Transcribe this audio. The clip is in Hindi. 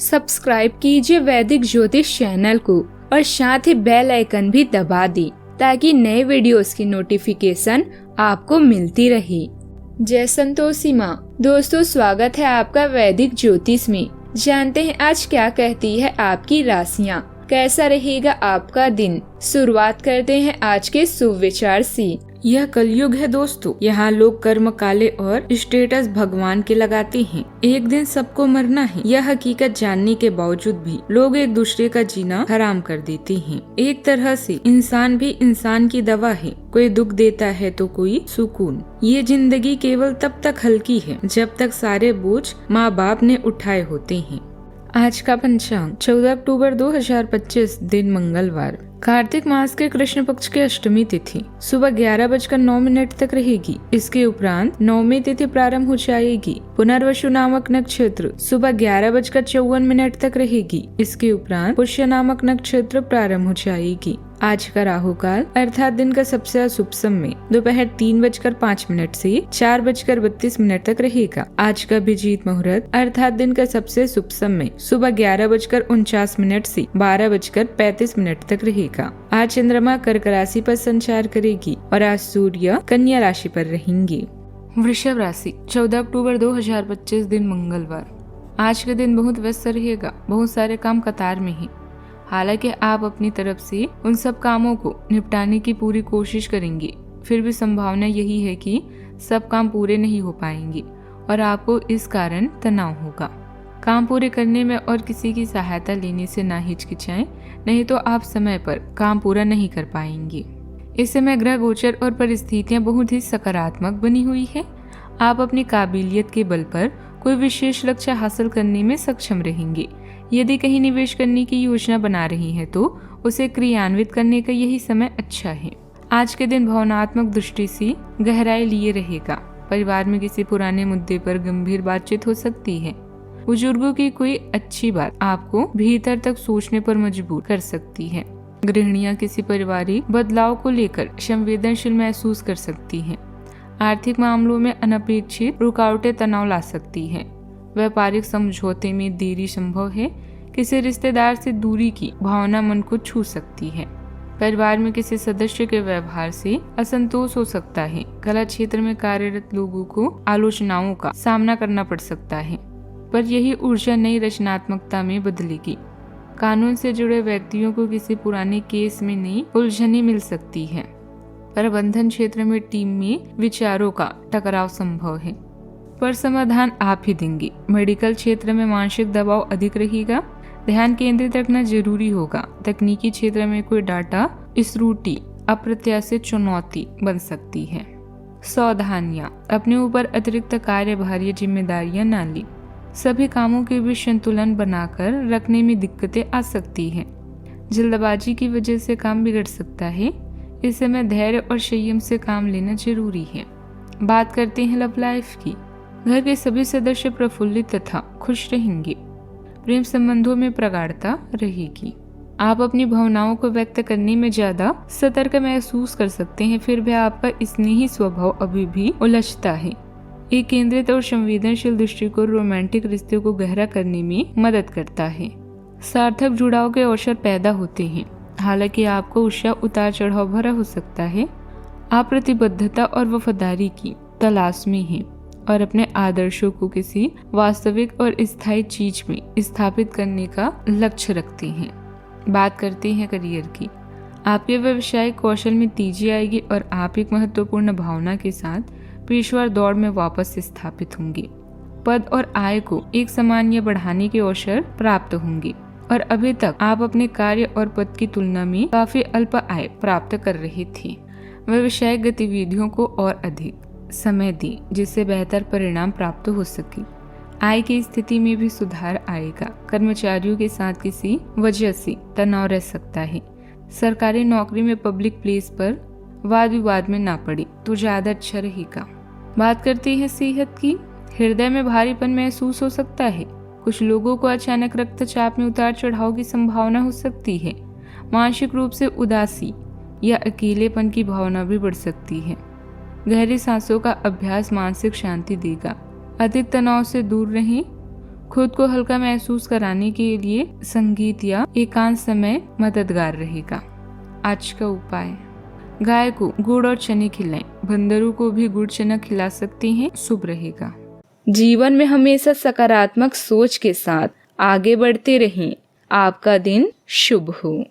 सब्सक्राइब कीजिए वैदिक ज्योतिष चैनल को और साथ ही बेल आइकन भी दबा दी ताकि नए वीडियोस की नोटिफिकेशन आपको मिलती रहे। जय संतोषी माँ। दोस्तों, स्वागत है आपका वैदिक ज्योतिष में। जानते हैं आज क्या कहती है आपकी राशियाँ, कैसा रहेगा आपका दिन। शुरुआत करते हैं आज के शुभ विचार से। यह कलयुग है दोस्तों, यहाँ लोग कर्म काले और स्टेटस भगवान के लगाते हैं। एक दिन सबको मरना है, यह हकीकत जानने के बावजूद भी लोग एक दूसरे का जीना हराम कर देते हैं। एक तरह से इंसान भी इंसान की दवा है, कोई दुख देता है तो कोई सुकून। ये जिंदगी केवल तब तक हल्की है जब तक सारे बोझ माँ बाप ने उठाए होते हैं। आज का पंचांग 14 अक्टूबर 2025, दिन मंगलवार। कार्तिक मास के कृष्ण पक्ष की अष्टमी तिथि सुबह 11:09 तक रहेगी। इसके उपरांत नवमी तिथि प्रारंभ हो जाएगी। पुनर्वसु नामक नक्षत्र सुबह 11:54 तक रहेगी। इसके उपरांत पुष्य नामक नक्षत्र प्रारंभ हो जाएगी। आज का राहु काल अर्थात दिन का सबसे अशुभ समय दोपहर 3:05 से 4:32 तक रहेगा। आज का अभिजीत मुहूर्त अर्थात दिन का सबसे शुभ समय सुबह 11:49 से 12:35 तक रहेगा। आज चंद्रमा कर्क राशि पर संचार करेगी और आज सूर्य कन्या राशि पर रहेंगे। वृषभ राशि 14 अक्टूबर 2025, दिन मंगलवार। आज का दिन बहुत व्यस्त रहेगा, बहुत सारे काम कतार में हैं। हालांकि आप अपनी तरफ से उन सब कामों को निपटाने की पूरी कोशिश करेंगे, फिर भी संभावना यही है कि सब काम पूरे नहीं हो पाएंगे और आपको इस कारण तनाव होगा। काम पूरे करने में और किसी की सहायता लेने से ना हिचकिचाएं, नहीं तो आप समय पर काम पूरा नहीं कर पाएंगे। इस समय ग्रह गोचर और परिस्थितियां बहुत ही सकारात्मक बनी हुई है। आप अपनी काबिलियत के बल पर कोई विशेष लक्ष्य हासिल करने में सक्षम रहेंगे। यदि कहीं निवेश करने की योजना बना रही हैं तो उसे क्रियान्वित करने का यही समय अच्छा है। आज के दिन भावनात्मक दृष्टि से गहराई लिए रहेगा। परिवार में किसी पुराने मुद्दे पर गंभीर बातचीत हो सकती है। बुजुर्गों की कोई अच्छी बात आपको भीतर तक सोचने पर मजबूर कर सकती है। गृहिणियां किसी पारिवारिक बदलाव को लेकर संवेदनशील महसूस कर सकती हैं। आर्थिक मामलों में अनपेक्षित रुकावटें तनाव ला सकती हैं। व्यापारिक समझौते में देरी संभव है। किसी रिश्तेदार से दूरी की भावना मन को छू सकती है। परिवार में किसी सदस्य के व्यवहार से असंतोष हो सकता है। कला क्षेत्र में कार्यरत लोगों को आलोचनाओं का सामना करना पड़ सकता है, पर यही ऊर्जा नई रचनात्मकता में बदलेगी। कानून से जुड़े व्यक्तियों को किसी पुराने केस में नई उलझने मिल सकती है। प्रबंधन क्षेत्र में टीम में विचारों का टकराव संभव है, पर समाधान आप ही देंगे। मेडिकल क्षेत्र में मानसिक दबाव अधिक रहेगा, ध्यान केंद्रित रखना जरूरी होगा। तकनीकी क्षेत्र में कोई डाटा त्रुटि अप्रत्याशित चुनौती बन सकती है। सावधानियां, अपने ऊपर अतिरिक्त कार्यभार या जिम्मेदारियां न ली। सभी कामों के बीच संतुलन बनाकर रखने में दिक्कतें आ सकती हैं। जल्दबाजी की वजह से काम बिगड़ सकता है। इस समय धैर्य और संयम से काम लेना जरूरी है। बात करते हैं लव लाइफ की। घर के सभी सदस्य प्रफुल्लित तथा खुश रहेंगे। प्रेम संबंधों में प्रगाढ़ता रहेगी। आप अपनी भावनाओं को व्यक्त करने में ज्यादा सतर्क महसूस कर सकते हैं, फिर भी आपका स्नेही स्वभाव अभी भी उलझता है। एक केंद्रित और संवेदनशील दृष्टिकोण रोमांटिक रिश्ते को गहरा करने में मदद करता है। सार्थक जुड़ाव के अवसर पैदा होते हैं। हालांकि आपको उत्साह उतार चढ़ाव भरा हो सकता है। आप प्रतिबद्धता और वफादारी की तलाश में हैं और अपने आदर्शों को किसी वास्तविक और स्थायी चीज में स्थापित करने का लक्ष्य रखते हैं। बात करते हैं करियर की। आपके व्यवसायिक कौशल में तेजी आएगी और आप एक महत्वपूर्ण भावना के साथ पेशेवर दौड़ में वापस स्थापित होंगे। पद और आय को एक समान या बढ़ाने के अवसर प्राप्त होंगे और अभी तक आप अपने कार्य और पद की तुलना में काफी अल्प आय प्राप्त कर रहे थे। व्यवसायिक गतिविधियों को और अधिक समय दें जिससे बेहतर परिणाम प्राप्त हो सके। आय की स्थिति में भी सुधार आएगा। कर्मचारियों के साथ किसी वजह से तनाव रह सकता है। सरकारी नौकरी में पब्लिक प्लेस पर वाद विवाद में ना पड़े तो ज्यादा अच्छा रहेगा। बात करते हैं सेहत की। हृदय में भारीपन महसूस हो सकता है। कुछ लोगों को अचानक रक्तचाप में उतार चढ़ाव की संभावना हो सकती है। मानसिक रूप से उदासी या अकेलेपन की भावना भी बढ़ सकती है। गहरी सांसों का अभ्यास मानसिक शांति देगा। अधिक तनाव से दूर रहें। खुद को हल्का महसूस कराने के लिए संगीत या एकांत समय मददगार रहेगा। आज का उपाय, गाय को गुड़ और चने खिलाएं। बंदरों को भी गुड़ चना खिला सकते हैं, शुभ रहेगा। जीवन में हमेशा सकारात्मक सोच के साथ आगे बढ़ते रहें। आपका दिन शुभ हो।